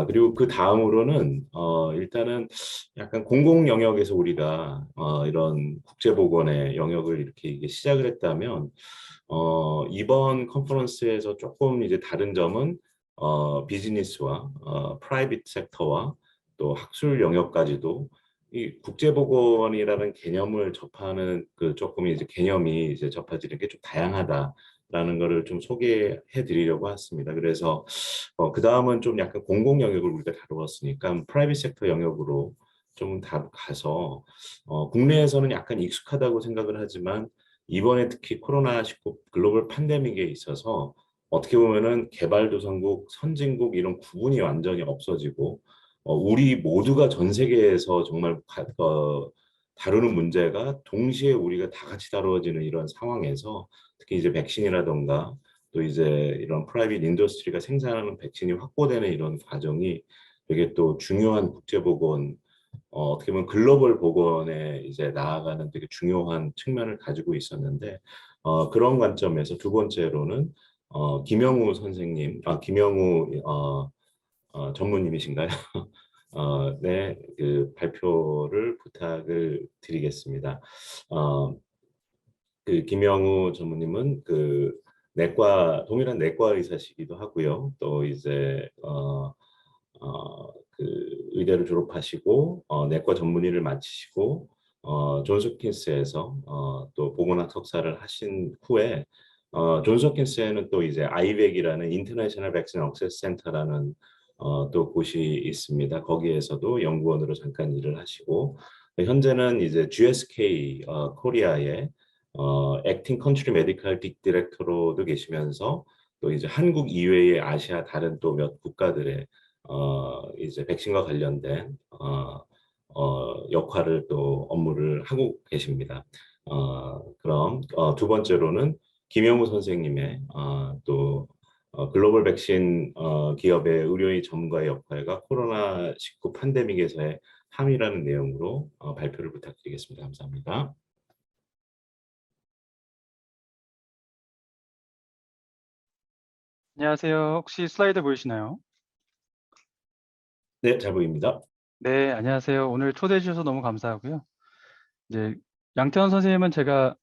그리고 그 다음으로는 일단은 약간 공공 영역에서 우리가 이런 국제보건의 영역을 이렇게 이게 시작을 했다면 이번 컨퍼런스에서 조금 이제 다른 점은 비즈니스와 프라이빗 섹터와 또 학술 영역까지도 이 국제보건이라는 개념을 접하는 그 조금 이제 개념이 이제 접해지는 게 좀 다양하다라는 거를 좀 소개해 드리려고 했습니다. 그래서 그 다음은 좀 약간 공공 영역을 우리가 다루었으니까 프라이빗 섹터 영역으로 좀 가서 국내에서는 약간 익숙하다고 생각을 하지만 이번에 특히 코로나19 글로벌 팬데믹에 있어서 어떻게 보면은 개발도상국, 선진국 이런 구분이 완전히 없어지고 우리 모두가 전 세계에서 정말 다루는 문제가 동시에 우리가 다 같이 다루어지는 이런 상황에서 특히 이제 백신이라던가 또 이제 이런 프라이빗 인더스트리가 생산하는 백신이 확보되는 이런 과정이 되게 또 중요한 국제보건 어떻게 보면 글로벌 보건에 이제 나아가는 되게 중요한 측면을 가지고 있었는데 그런 관점에서 두 번째로는 김영우 선생님, 김영우 전무님이신가요? 네, 그 발표를 부탁을 드리겠습니다. 어, 그 김영우 전무님은 그 동일한 내과 의사시기도 하고요. 또 이제 그 의대를 졸업하시고 내과 전문의를 마치시고 존스홉킨스에서 또 보건학 석사를 하신 후에 존스홉킨스에는 또 이제 아이백이라는 인터내셔널 백신 액세스 센터라는 또 곳이 있습니다. 거기에서도 연구원으로 잠깐 일을 하시고 현재는 이제 GSK 코리아의 액팅 컨트리 메디컬 디렉터로도 계시면서 또 이제 한국 이외의 아시아 다른 또 몇 국가들의 이제 백신과 관련된 역할을 또 업무를 하고 계십니다. 그럼 두 번째로는 김영우 선생님의 또 글로벌 백신 기업의 의료인 전문가의 역할과 코로나19 팬데믹에서의 함이라는 내용으로 발표를 부탁드리겠습니다. 감사합니다. 안녕하세요. 혹시 슬라이드 보이시나요? 네, 잘 보입니다. 네, 안녕하세요. 오늘 초대해 주셔서 너무 감사하고요. 이제 양태원 선생님은 제가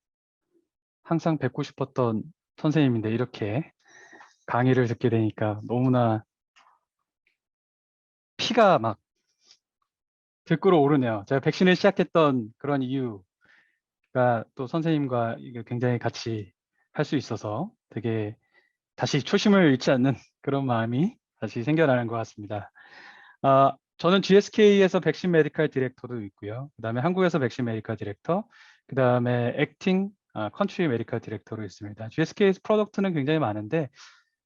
항상 뵙고 싶었던 선생님인데 이렇게 강의를 듣게 되니까 너무나 피가 막 들끓어 오르네요. 제가 백신을 시작했던 그런 이유가 또 선생님과 이게 굉장히 같이 할 수 있어서 되게 다시 초심을 잃지 않는 그런 마음이 다시 생겨나는 것 같습니다. 저는 GSK에서 백신 메디컬 디렉터도 있고요. 그다음에 한국에서 백신 메디컬 디렉터, 그다음에 액팅 컨트리 메디컬 디렉터로 있습니다. GSK 프로덕트는 굉장히 많은데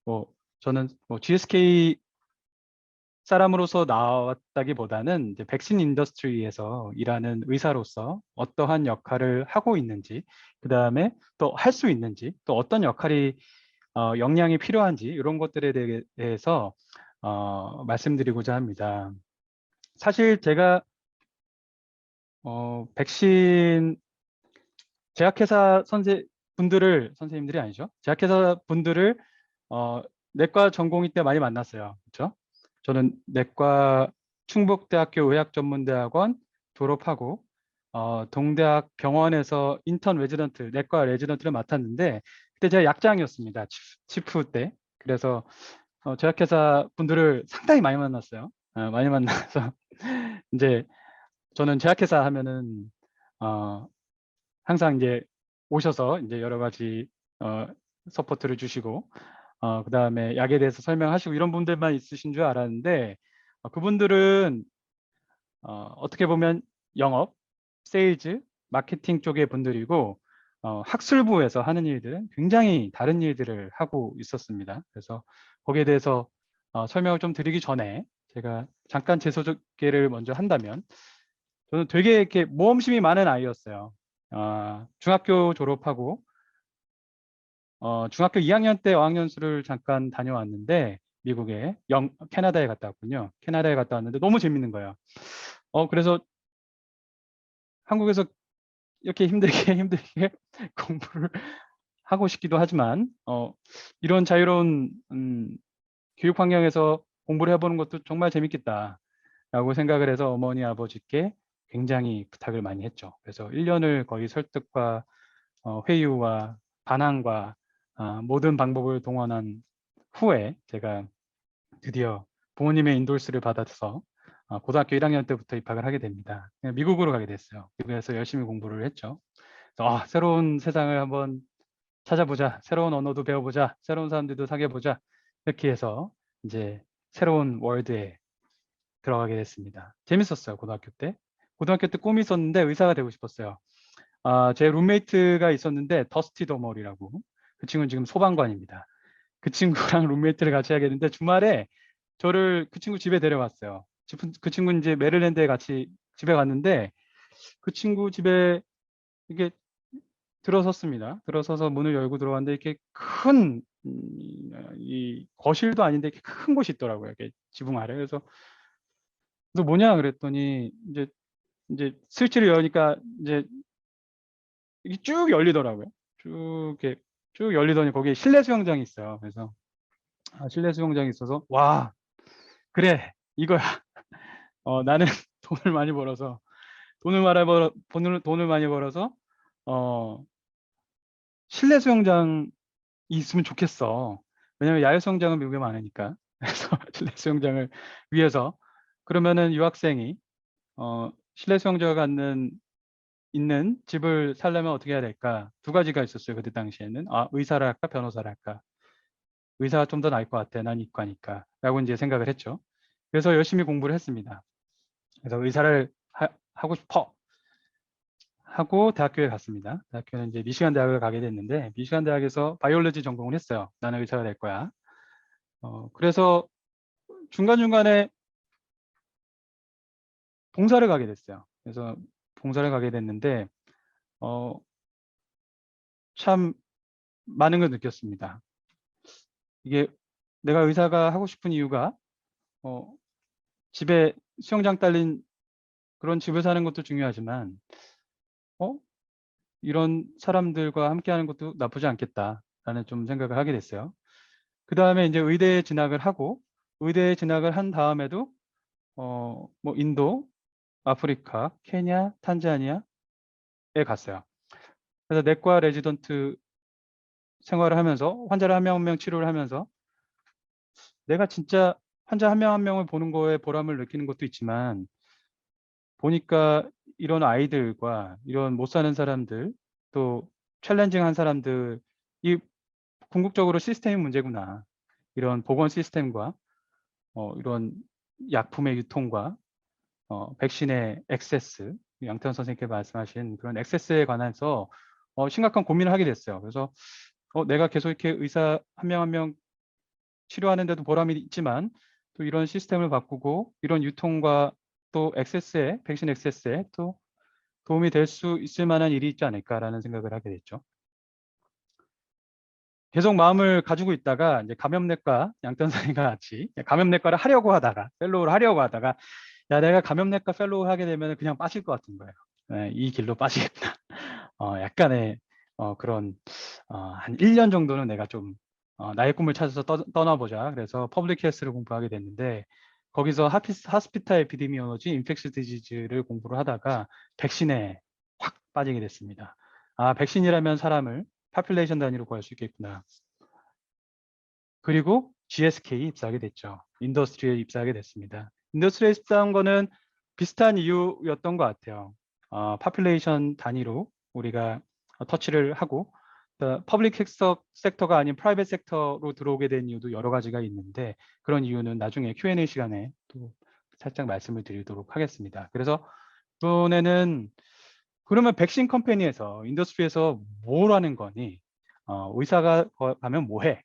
뭐 저는 뭐 GSK 사람으로서 나왔다기보다는 이제 백신 인더스트리에서 일하는 의사로서 어떠한 역할을 하고 있는지, 그다음에 또 할 수 있는지, 또 어떤 역할이 역량이 필요한지 이런 것들에 대해서 말씀드리고자 합니다. 사실 제가 백신 제약회사 선생님들이 아니죠. 제약회사 분들을 내과 전공의 때 많이 만났어요. 그렇죠? 저는 내과 충북대학교 의학전문대학원 졸업하고 동대학 병원에서 인턴 레지던트, 내과 레지던트를 맡았는데 그때 제가 약장이었습니다. 치프 때. 그래서 제약회사 분들을 상당히 많이 만났어요. 많이 만나서 이제 저는 제약회사 하면은 항상 이제 오셔서 이제 여러 가지 서포트를 주시고 그다음에 약에 대해서 설명하시고 이런 분들만 있으신 줄 알았는데 그분들은 어떻게 보면 영업, 세일즈, 마케팅 쪽의 분들이고 학술부에서 하는 일들은 굉장히 다른 일들을 하고 있었습니다. 그래서 거기에 대해서 설명을 좀 드리기 전에 제가 잠깐 제 소개를 먼저 한다면 저는 되게 이렇게 모험심이 많은 아이였어요. 중학교 졸업하고 중학교 2학년 때 어학연수를 잠깐 다녀왔는데 미국에 캐나다에 갔다 왔군요. 캐나다에 갔다 왔는데 너무 재밌는 거예요. 그래서 한국에서 이렇게 힘들게 힘들게 공부를 하고 싶기도 하지만 이런 자유로운 교육 환경에서 공부를 해보는 것도 정말 재밌겠다라고 생각을 해서 어머니 아버지께 굉장히 부탁을 많이 했죠. 그래서 1년을 거의 설득과 회유와 반항과 모든 방법을 동원한 후에 제가 드디어 부모님의 인돌스를 받아서 고등학교 1학년 때부터 입학을 하게 됩니다. 미국으로 가게 됐어요. 미국에서 열심히 공부를 했죠. 그래서, 새로운 세상을 한번 찾아보자. 새로운 언어도 배워보자. 새로운 사람들도 사귀어보자. 이렇게 해서 이제 새로운 월드에 들어가게 됐습니다. 재밌었어요, 고등학교 때. 고등학교 때 꿈이 있었는데 의사가 되고 싶었어요. 제 룸메이트가 있었는데 더스티 더머리라고. 그 친구는 지금 소방관입니다. 그 친구랑 룸메이트를 같이 하게 됐는데 주말에 저를 그 친구 집에 데려갔어요. 그 친구는 이제 메릴랜드에 같이 집에 갔는데 그 친구 집에 이게 들어섰습니다. 들어서서 문을 열고 들어갔는데 이렇게 큰 이 거실도 아닌데 이렇게 큰 곳이 있더라고요. 이렇게 지붕 아래. 그래서 뭐냐 그랬더니 이제 스위치를 여니까 이제 이게 쭉 열리더라고요. 쭉 이렇게 쭉 열리더니 거기에 실내 수영장이 있어요. 그래서 실내 수영장이 있어서 와 그래 이거야. 나는 돈을 많이 벌어서 돈을 많이 벌어서 실내 수영장이 있으면 좋겠어. 왜냐면 야외 수영장은 미국에 많으니까. 그래서 실내 수영장을 위해서 그러면은 유학생이 실내 수영장을 있는 집을 살려면 어떻게 해야 될까? 두 가지가 있었어요. 그때 당시에는 의사를 할까 변호사를 할까? 의사가 좀 더 나을 것 같아. 난 이과니까. 라고 이제 생각을 했죠. 그래서 열심히 공부를 했습니다. 그래서 의사를 하고 싶어 하고 대학교에 갔습니다. 대학교는 이제 미시간 대학을 가게 됐는데 미시간 대학에서 바이올로지 전공을 했어요. 나는 의사가 될 거야. 그래서 중간중간에 봉사를 가게 됐어요. 그래서 봉사를 가게 됐는데 참 많은 걸 느꼈습니다. 이게 내가 의사가 하고 싶은 이유가 집에 수영장 딸린 그런 집을 사는 것도 중요하지만 이런 사람들과 함께하는 것도 나쁘지 않겠다라는 좀 생각을 하게 됐어요. 그 다음에 이제 의대에 진학을 하고 의대에 진학을 한 다음에도 뭐 인도, 아프리카, 케냐, 탄자니아에 갔어요. 그래서 내과 레지던트 생활을 하면서 환자를 한 명 한 명 치료를 하면서 내가 진짜 환자 한 명 한 명을 보는 거에 보람을 느끼는 것도 있지만 보니까 이런 아이들과 이런 못 사는 사람들 또 챌린징한 사람들 이 궁극적으로 시스템이 문제구나. 이런 보건 시스템과 이런 약품의 유통과 백신의 액세스 양태현 선생님께 말씀하신 그런 액세스에 관해서 심각한 고민을 하게 됐어요. 그래서 내가 계속 이렇게 의사 한 명 한 명 치료하는 데도 보람이 있지만 또 이런 시스템을 바꾸고 이런 유통과 또 액세스에 백신 액세스에 또 도움이 될 수 있을 만한 일이 있지 않을까라는 생각을 하게 됐죠. 계속 마음을 가지고 있다가 이제 감염내과 양태현 선생님과 같이 감염내과를 하려고 하다가 펠로우를 하려고 하다가 야 내가 감염내과 펠로우 하게 되면 그냥 빠질 것 같은 거예요. 네, 이 길로 빠지겠다. 약간의 그런 한 1년 정도는 내가 좀 나의 꿈을 찾아서 떠나보자. 그래서 퍼블릭 헬스를 공부하게 됐는데 거기서 하스피탈 에피데미올로지 인펙션 디지즈를 공부를 하다가 백신에 확 빠지게 됐습니다. 백신이라면 사람을 파퓰레이션 단위로 구할 수 있겠구나. 그리고 GSK에 입사하게 됐죠. 인더스트리에 입사하게 됐습니다. 인더스트리에 입사한 거는 비슷한 이유였던 것 같아요. 파퓰레이션 단위로 우리가 터치를 하고 퍼블릭 섹터가 아닌 프라이빗 섹터로 들어오게 된 이유도 여러 가지가 있는데 그런 이유는 나중에 Q&A 시간에 또 살짝 말씀을 드리도록 하겠습니다. 그래서 이번에는 그러면 백신 컴퍼니에서 인더스트리에서 뭘 하는 거니? 의사가 가면 뭐 해?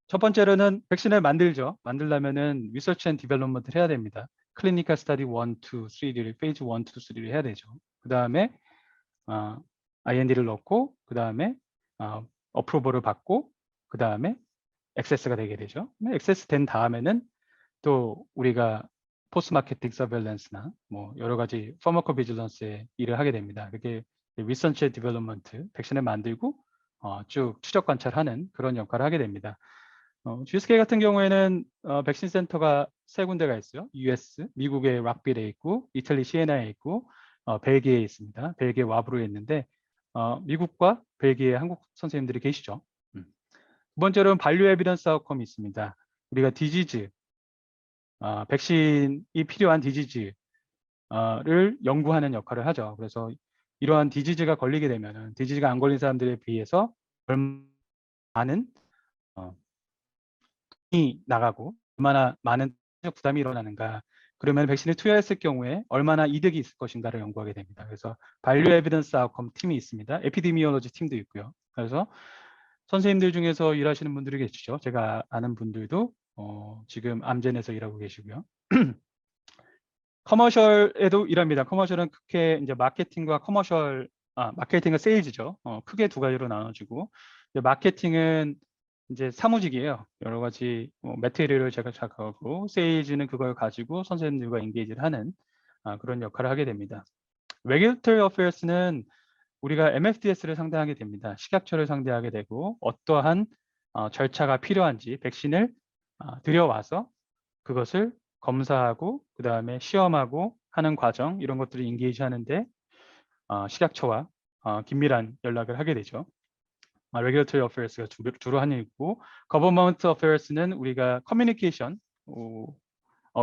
첫 번째로는 백신을 만들죠. 만들려면은 리서치 앤 디벨롭먼트를 해야 됩니다. 클리니컬 스터디 1, 2, 3를 페이지 1, 2, 3를 해야 되죠. 그 다음에 IND를 넣고 그 다음에 어프로벌을 받고 그 다음에 액세스가 되게 되죠. 액세스 된 다음에는 또 우리가 포스트 마케팅 서베일런스나 뭐 여러 가지 파마코 비질런스의 일을 하게 됩니다. 그게 리서치 앤 디벨롭먼트 백신을 만들고 쭉 추적 관찰하는 그런 역할을 하게 됩니다. GSK 같은 경우에는 백신 센터가 세 군데가 있어요. US, 미국의 락빌에 있고, 이탈리 시에나에 있고, 벨기에에 있습니다. 벨기에 와브르에 있는데 미국과 벨기에 한국 선생님들이 계시죠. 두 번째로는 반류 에비던스 아웃컴이 있습니다. 우리가 디지즈, 백신이 필요한 디지즈를 연구하는 역할을 하죠. 그래서 이러한 디지즈가 걸리게 되면은 디지즈가 안 걸린 사람들에 비해서 얼마나 많은 이 나가고 얼마나 많은 부담이 일어나는가, 그러면 백신을 투여했을 경우에 얼마나 이득이 있을 것인가를 연구하게 됩니다. 그래서 반류 에비던스 아웃컴 팀이 있습니다. 에피데미올로지 팀도 있고요. 그래서 선생님들 중에서 일하시는 분들이 계시죠. 제가 아는 분들도 지금 암젠에서 일하고 계시고요. 커머셜에도 일합니다. 커머셜은 크게 이제 마케팅과 커머셜, 마케팅과 세일즈죠. 크게 두 가지로 나눠지고, 이제 마케팅은 이제 사무직이에요. 여러 가지 매트리얼을 제가 작업하고, 세일즈는 그걸 가지고 선생님들과 인게이지를 하는 그런 역할을 하게 됩니다. Regulatory Affairs는 우리가 MFDS를 상대하게 됩니다. 식약처를 상대하게 되고, 어떠한 절차가 필요한지 백신을 들여와서 그것을 검사하고 그 다음에 시험하고 하는 과정, 이런 것들을 인게이지 하는데 식약처와 긴밀한 연락을 하게 되죠. Regulatory Affairs가 주로 하는 일이고, Government Affairs는 우리가 커뮤니케이션,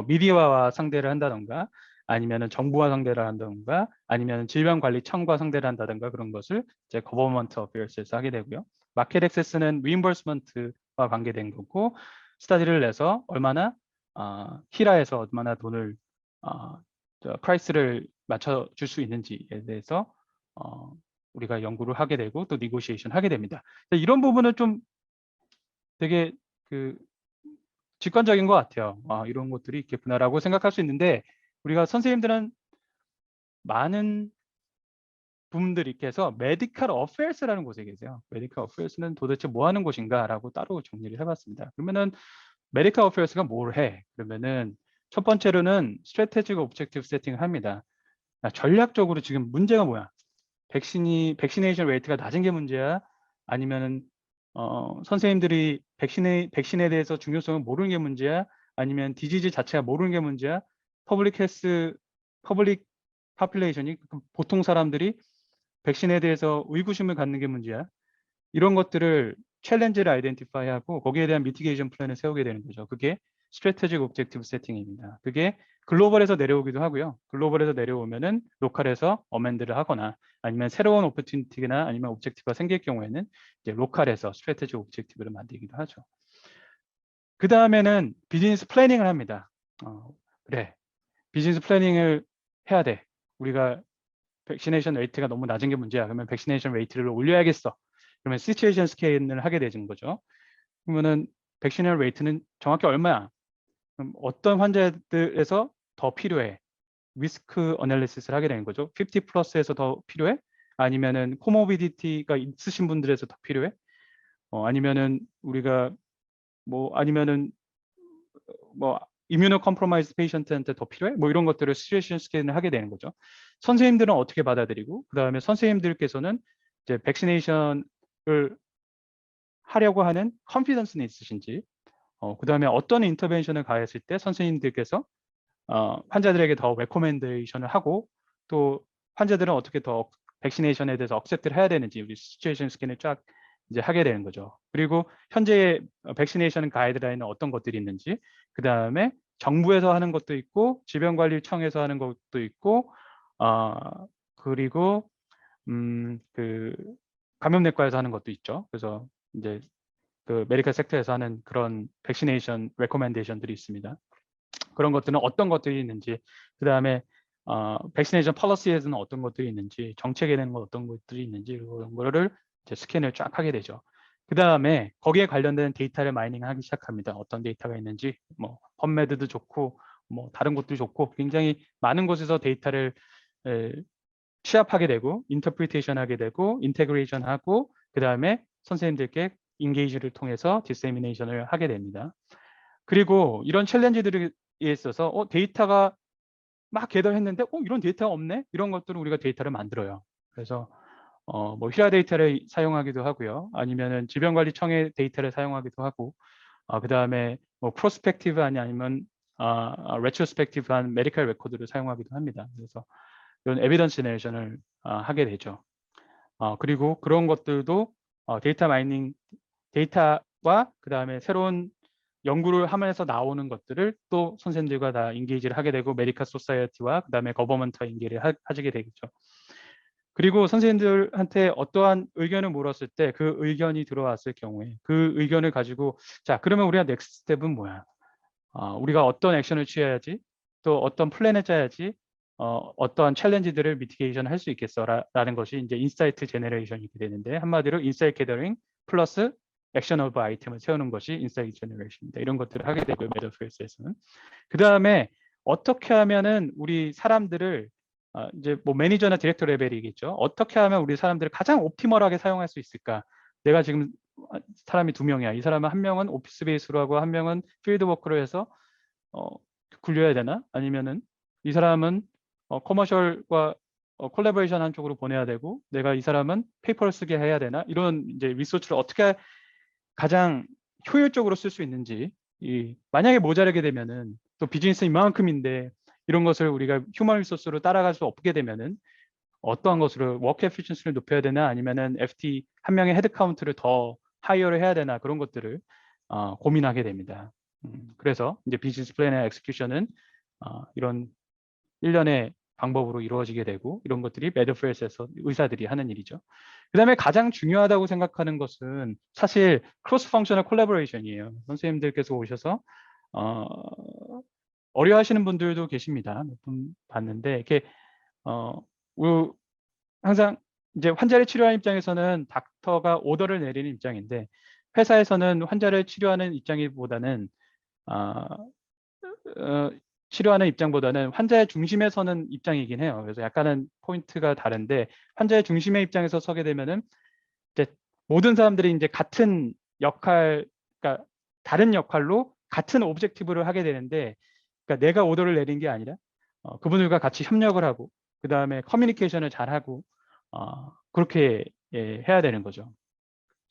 미디어와 상대를 한다던가, 아니면은 정부와 상대를 한다던가, 아니면 질병관리청과 상대를 한다던가, 그런 것을 이제 Government Affairs에서 하게 되고요. 마켓 액세스는 리임버스먼트와 관계된 거고, 스타디를 내서 얼마나 히라에서 얼마나 돈을 프라이스를 맞춰줄 수 있는지에 대해서 우리가 연구를 하게 되고 또 니고시에이션 하게 됩니다. 이런 부분은 좀 되게 직관적인 것 같아요. 이런 것들이 있겠구나라고 생각할 수 있는데, 우리가 선생님들은 많은 분들이 계서 메디컬 어페어스라는 곳에 계세요. 메디컬 어페어스는 도대체 뭐 하는 곳인가라고 따로 정리를 해봤습니다. 그러면은 메디컬 어페어스가 뭘 해? 그러면은 첫 번째로는 스트래테지क 오브젝티브 세팅을 합니다. 전략적으로 지금 문제가 뭐야? 백시네이션 레이트가 낮은 게 문제야? 아니면은 선생님들이 백신에 대해서 중요성을 모르는 게 문제야? 아니면 디지즈 자체가 모르는 게 문제야? 퍼블릭 파퓰레이션이, 보통 사람들이 백신에 대해서 의구심을 갖는 게 문제야? 이런 것들을 챌린지를 아이덴티파이하고 거기에 대한 미티게이션 플랜을 세우게 되는 거죠. 그게 스트래테지क 오브젝티브 세팅입니다. 그게 글로벌에서 내려오기도 하고요. 글로벌에서 내려오면은 로컬에서 어멘드를 하거나, 아니면 새로운 오퍼튜니티나 아니면 오브젝티브가 생길 경우에는 이제 로컬에서 스트래테지क 오브젝티브를 만들기도 하죠. 그 다음에는 비즈니스 플래닝을 합니다. 그래, 비즈니스 플래닝을 해야 돼. 우리가 백시네이션 레이트가 너무 낮은 게 문제야. 그러면 백시네이션 레이트를 올려야겠어. 그러면 시츄에이션 스케일을 하게 되는 거죠. 그러면은 백시네이션 레이트는 정확히 얼마야? 그럼 어떤 환자들에서 더 필요해? 리스크 어널리시스를 하게 되는 거죠. 50 플러스에서 더 필요해? 아니면은 코모비디티가 있으신 분들에서 더 필요해? 아니면은 우리가 아니면은 이뮤노 컴프로마이즈 페이션트한테 더 필요해? 이런 것들을 시츄에이션 스캔을 하게 되는 거죠. 선생님들은 어떻게 받아들이고, 그 다음에 선생님들께서는 이제 백시네이션을 하려고 하는 컨피던스는 있으신지, 그 다음에 어떤 인터벤션을 가했을 때 선생님들께서 환자들에게 더 레코멘데이션을 하고, 또 환자들은 어떻게 더 백시네이션에 대해서 억셉트를 해야 되는지 우리 시츄에이션 스캔을 쫙 이제 하게 되는 거죠. 그리고 현재 백시네이션 가이드라인은 어떤 것들이 있는지, 그 다음에 정부에서 하는 것도 있고 질병관리청에서 하는 것도 있고, 그리고 감염내과에서 하는 것도 있죠. 그래서 이제 그 메디컬 섹터에서 하는 그런 백시네이션 레코멘데이션들이 있습니다. 그런 것들은 어떤 것들이 있는지, 그 다음에 백시네이션 폴리시에서는 어떤 것들이 있는지, 정책에는 어떤 것들이 있는지, 이런 거를 이제 스캔을 쫙 하게 되죠. 그 다음에 거기에 관련된 데이터를 마이닝하기 시작합니다. 어떤 데이터가 있는지, 펀메드도 좋고, 다른 것도 좋고, 굉장히 많은 곳에서 데이터를 취합하게 되고, 인터프리테이션 하게 되고, 인테그레이션 하고, 그 다음에 선생님들께 인게이지를 통해서 디세미네이션을 하게 됩니다. 그리고 이런 챌린지들에 있어서 데이터가 막 겟더했는데 이런 데이터가 없네? 이런 것들은 우리가 데이터를 만들어요. 그래서 휘라 데이터를 사용하기도 하고요. 아니면은 질병관리청의 데이터를 사용하기도 하고, 그다음에 뭐 프로스펙티브 아니면 레트로스펙티브한 메디컬 레코드를 사용하기도 합니다. 그래서 이런 에비던스 제너레이션을 하게 되죠. 그리고 그런 것들도 데이터 마이닝, 데이터와 그다음에 새로운 연구를 하면서 나오는 것들을 또 선생님들과 다 인게이지를 하게 되고 메디컬 소사이어티와 그다음에 거버먼트와 인게이지를 하게 되겠죠. 그리고 선생님들한테 어떠한 의견을 물었을 때 그 의견이 들어왔을 경우에 그 의견을 가지고 자 그러면 우리가 넥스트 스텝은 뭐야? 우리가 어떤 액션을 취해야지 또 어떤 플랜을 짜야지 어떠한 챌린지들을 미티게이션 할 수 있겠어 라는 것이 이제 인사이트 제너레이션이 되는데 한마디로 인사이트 게더링 플러스 액션 오브 아이템을 세우는 것이 인사이트 제너레이션입니다. 이런 것들을 하게 되고요. 메타스페이스에서는. 그 다음에 어떻게 하면은 우리 사람들을 이제 뭐 매니저나 디렉터 레벨이겠죠. 어떻게 하면 우리 사람들을 가장 옵티멀하게 사용할 수 있을까? 내가 지금 사람이 2명이야. 이 사람은 한 명은 오피스 베이스로 하고 한 명은 필드 워크로 해서 굴려야 되나? 아니면은 이 사람은 커머셜과 콜라보레이션 한쪽으로 보내야 되고 내가 이 사람은 페이퍼를 쓰게 해야 되나? 이런 이제 리소스를 어떻게 가장 효율적으로 쓸 수 있는지 만약에 모자라게 되면은 또 비즈니스 이만큼인데 이런 것을 우리가 휴먼 리소스로 따라갈 수 없게 되면은 어떠한 것으로 워크 에피션시를 높여야 되나 아니면은 FT 한 명의 헤드 카운트를 더 하이어를 해야 되나 그런 것들을 고민하게 됩니다. 그래서 이제 비즈니스 플랜의 엑스큐션은 이런 일련의 방법으로 이루어지게 되고 이런 것들이 매드프레스에서 의사들이 하는 일이죠. 그 다음에 가장 중요하다고 생각하는 것은 사실 크로스 펑셔널 콜라보레이션이에요. 선생님들께서 오셔서 어려워하시는 분들도 계십니다. 몇 분 봤는데 이렇게 항상 이제 환자를 치료하는 입장에서는 닥터가 오더를 내리는 입장인데 회사에서는 환자를 치료하는 입장보다는 치료하는 입장보다는 환자의 중심에 서는 입장이긴 해요. 그래서 약간은 포인트가 다른데 환자의 중심의 입장에서 서게 되면은 이제 모든 사람들이 이제 같은 역할, 그러니까 다른 역할로 같은 오브젝티브를 하게 되는데, 그러니까 내가 오더를 내린 게 아니라 그분들과 같이 협력을 하고 그 다음에 커뮤니케이션을 잘 하고 그렇게 해야 되는 거죠.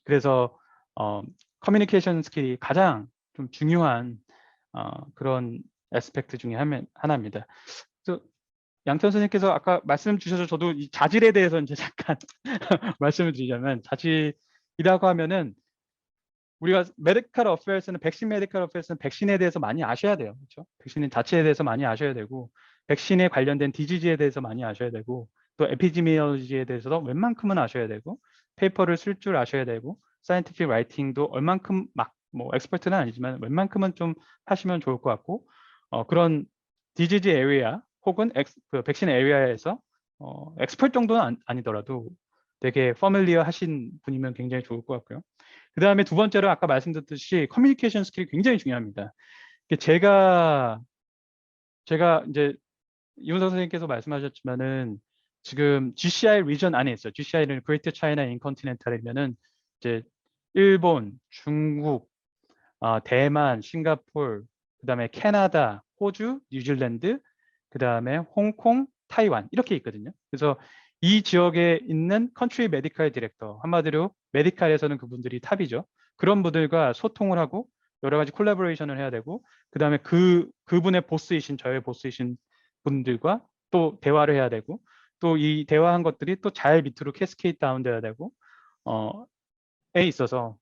그래서 커뮤니케이션 스킬이 가장 좀 중요한 그런 애스펙트 중에 하나입니다. 또 양천 선생님께서 아까 말씀 주셔서 저도 이 자질에 대해서 이제 잠깐 말씀을 드리자면 자질이라고 하면은 우리가 메디컬 어페어스는 백신 메디컬 어페어스는 백신에 대해서 많이 아셔야 돼요. 그렇죠? 백신 자체에 대해서 많이 아셔야 되고 백신에 관련된 디지즈에 대해서 많이 아셔야 되고 또 에피디미올로지에 대해서도 웬만큼은 아셔야 되고 페이퍼를 쓸 줄 아셔야 되고 사이언티픽 라이팅도 얼만큼 막 뭐 엑스퍼트는 아니지만 웬만큼은 좀 하시면 좋을 것 같고 그런 디지즈 에리아 혹은 그 백신 에리아에서 엑스퍼트 정도는 아니더라도 되게 퍼밀리어 하신 분이면 굉장히 좋을 것 같고요. 그 다음에 두 번째로 아까 말씀드렸듯이 커뮤니케이션 스킬이 굉장히 중요합니다. 제가 이제 이훈석 선생님께서 말씀하셨지만은 지금 GCI 리전 안에 있어요. GCI는 그레이터 차이나 인컨티넨탈이면은 이제 일본, 중국, 대만, 싱가폴, 그다음에 캐나다, 호주, 뉴질랜드, 그다음에 홍콩, 타이완 이렇게 있거든요. 그래서 이 지역에 있는 컨트리 메디컬 디렉터, 한마디로 메디컬에서는 그분들이 탑이죠. 그런 분들과 소통을 하고 여러 가지 콜라보레이션을 해야 되고 그다음에 그분의 보스이신 저의 보스이신 분들과 또 대화를 해야 되고 또 이 대화한 것들이 또 잘 밑으로 캐스케이트 다운돼야 되고 에 있어서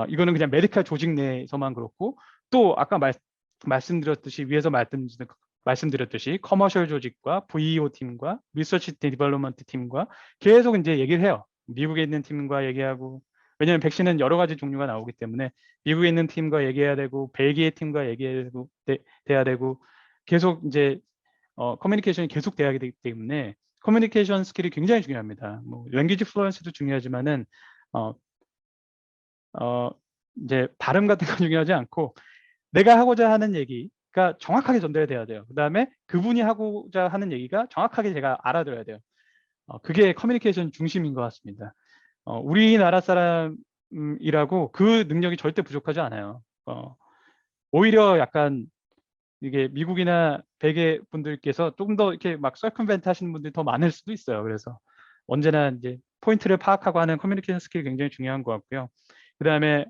이거는 그냥 메디컬 조직 내에서만 그렇고 또 아까 말씀드렸듯이 위에서 말씀드렸듯이 커머셜 조직과 VEO 팀과 리서치 디벨롭먼트 팀과 계속 이제 얘기를 해요. 미국에 있는 팀과 얘기하고 왜냐하면 백신은 여러 가지 종류가 나오기 때문에 미국에 있는 팀과 얘기해야 되고 벨기에 팀과 얘기해야 되고 돼야 되고 계속 이제 커뮤니케이션이 계속 돼야 되기 때문에 커뮤니케이션 스킬이 굉장히 중요합니다. 뭐 랭귀지 플루언스도 중요하지만은 이제 발음 같은 건 중요하지 않고 내가 하고자 하는 얘기가 정확하게 전달돼야 돼요. 그 다음에 그분이 하고자 하는 얘기가 정확하게 제가 알아들어야 돼요. 그게 커뮤니케이션 중심인 것 같습니다. 우리나라 사람이라고 그 능력이 절대 부족하지 않아요. 오히려 약간 이게 미국이나 백의 분들께서 조금 더 이렇게 막 서큐멘트 하시는 분들이 더 많을 수도 있어요. 그래서 언제나 이제 포인트를 파악하고 하는 커뮤니케이션 스킬이 굉장히 중요한 것 같고요. 그 다음에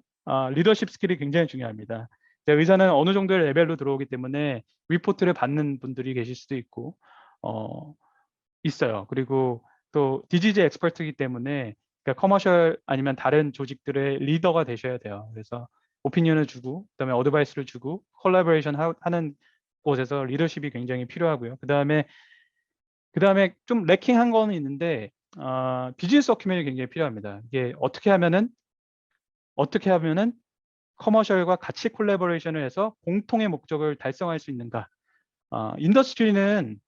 리더십 스킬이 굉장히 중요합니다. 의사는 어느 정도의 레벨로 들어오기 때문에 리포트를 받는 분들이 계실 수도 있고 있어요. 그리고 또 디지즈 엑스퍼트이기 때문에 그러니까 커머셜 아니면 다른 조직들의 리더가 되셔야 돼요. 그래서 오피니언을 주고 그다음에 어드바이스를 주고 콜라보레이션 하는 곳에서 리더십이 굉장히 필요하고요. 그다음에 좀 레킹한 거는 있는데 비즈니스 어큐멘이 굉장히 필요합니다. 이게 어떻게 하면은 커머셜과 같이 콜라보레이션을 해서 공통의 목적을 달성할 수 있는가. 인더스트리는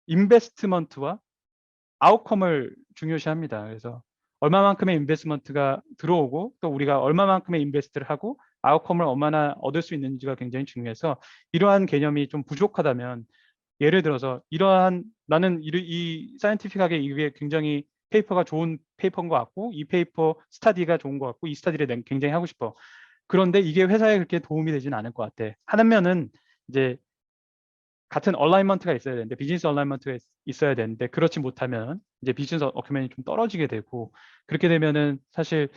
인베스트먼트와 아웃컴을 중요시합니다. 그래서 얼마만큼의 인베스트먼트가 들어오고 또 우리가 얼마만큼의 인베스트를 하고 아웃컴을 얼마나 얻을 수 있는지가 굉장히 중요해서 이러한 개념이 좀 부족하다면 예를 들어서 나는 이 사이언티픽하게 이게 굉장히 페이퍼가 좋은 페이퍼인 것 같고 이 페이퍼 스타디가 좋은 것 같고 이 스타디를 난 굉장히 하고 싶어. 그런데 이게 회사에 그렇게 도움이 되지는 않을 것 같아. 하나면은 이제 같은 얼라이먼트가 있어야 되는데 비즈니스 얼라이먼트가 있어야 되는데 그렇지 못하면 이제 비즈니스 어큐멘이 좀 떨어지게 되고 그렇게 되면은 사실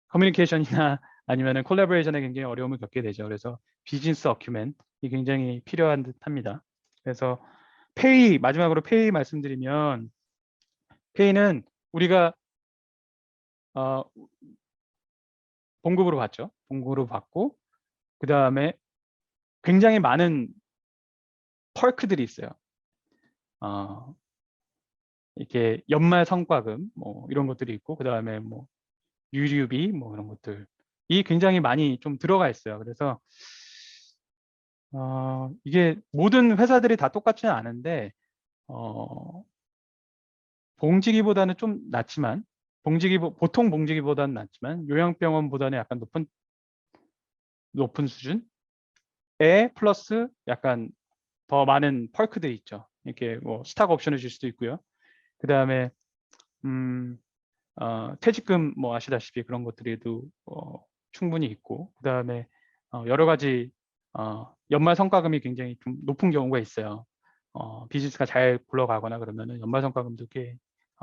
커뮤니케이션이나 아니면은 콜라보레이션에 굉장히 어려움을 겪게 되죠. 그래서 비즈니스 어큐멘이 굉장히 필요한 듯합니다. 그래서 마지막으로 페이 말씀드리면 페이는 우리가 봉급으로 받죠. 봉급으로 받고 그 다음에 굉장히 많은 펄크들이 있어요. 이렇게 연말 성과금 뭐 이런 것들이 있고 그 다음에 뭐 유류비 뭐 이런 것들이 굉장히 많이 좀 들어가 있어요. 그래서 이게 모든 회사들이 다 똑같지는 않은데 봉지기보다는 좀 낫지만 보통 봉지기보다는 낫지만 요양병원보다는 약간 높은 수준에 플러스 약간 더 많은 펄크들이 있죠. 이렇게 뭐 스탁 옵션을 줄 수도 있고요. 그 다음에 퇴직금 뭐 아시다시피 그런 것들에도 충분히 있고 그 다음에 여러 가지 연말 성과금이 굉장히 좀 높은 경우가 있어요. 비즈니스가 잘 굴러가거나 그러면은 연말 성과금도 꽤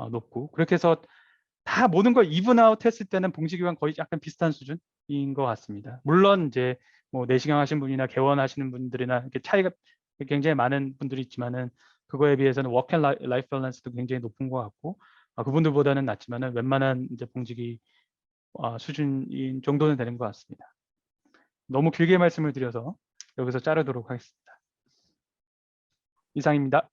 높고 그렇게 해서 다 모든 걸 이븐 아웃 했을 때는 봉지기관 거의 약간 비슷한 수준인 것 같습니다. 물론 이제 뭐 내시경 하신 분이나 개원하시는 분들이나 이렇게 차이가 굉장히 많은 분들이 있지만은 그거에 비해서는 워크 앤 라이프 밸런스도 굉장히 높은 것 같고 그분들보다는 낫지만은 웬만한 이제 봉지기 수준인 정도는 되는 것 같습니다. 너무 길게 말씀을 드려서 여기서 자르도록 하겠습니다. 이상입니다.